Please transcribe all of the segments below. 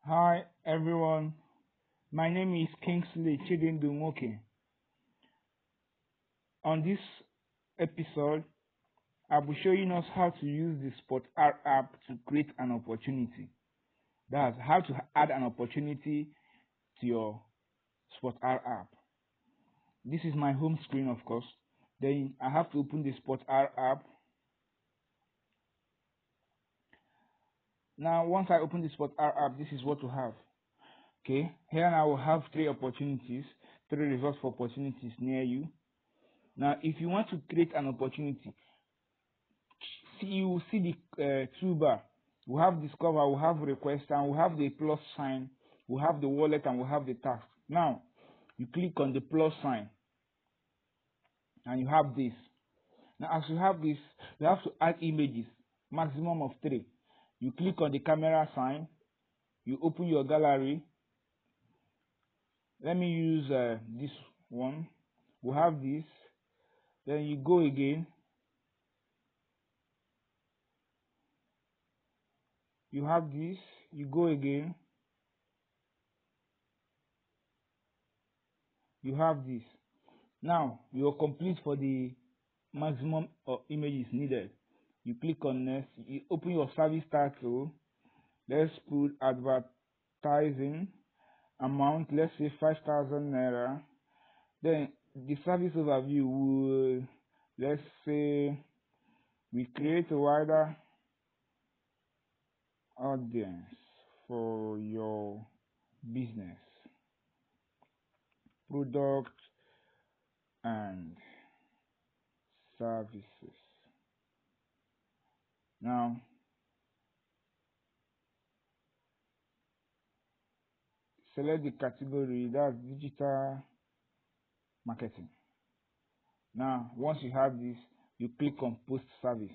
Hi everyone, my name is Kingsley Chidindumoke. On this episode, I'll be showing us how to use the SpottR app to create an opportunity. That's how to add an opportunity to your SpottR app. This is my home screen, of course. Then I have to open the SpottR app. Now, once I open the SpottR app, this is what to have. Okay, here I will have three results for opportunities near you. Now, if you want to create an opportunity, you will see the toolbar. We have discover, we have request, and we have the plus sign, we have the wallet, and we have the task. Now, you click on the plus sign, and you have this. Now, as you have this, you have to add images, maximum of 3. You click on the camera sign, you open your gallery. Let me use this one. We have this. Then you go again. You have this. You go again. You have this. Now you are complete for the maximum of images needed. You click on next. You open your service title. Let's put advertising amount. Let's say 5,000 naira. Then the service overview will, let's say, we create a wider audience for your business, product and services. Now, select the category, that's digital marketing. Now, once you have this, you click on post service.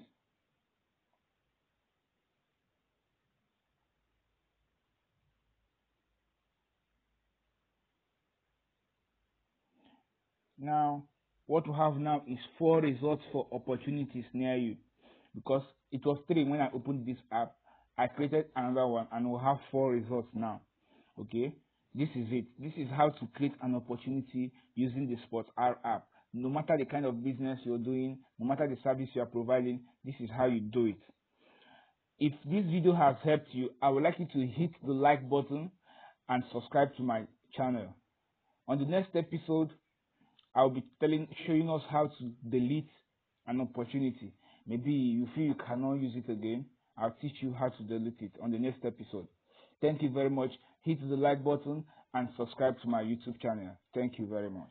Now, what we have now is 4 results for opportunities near you, because it was 3 when I opened this app. I created another one and we'll have 4 results now. Okay, this is it. This is how to create an opportunity using the SpottR app. No matter the kind of business you're doing, no matter the service you are providing, this is how you do it. If this video has helped you, I would like you to hit the like button and subscribe to my channel. On the next episode, I'll be showing us how to delete an opportunity. Maybe you feel you cannot use it again. I'll teach you how to delete it on the next episode. Thank you very much. Hit the like button and subscribe to my YouTube channel. Thank you very much.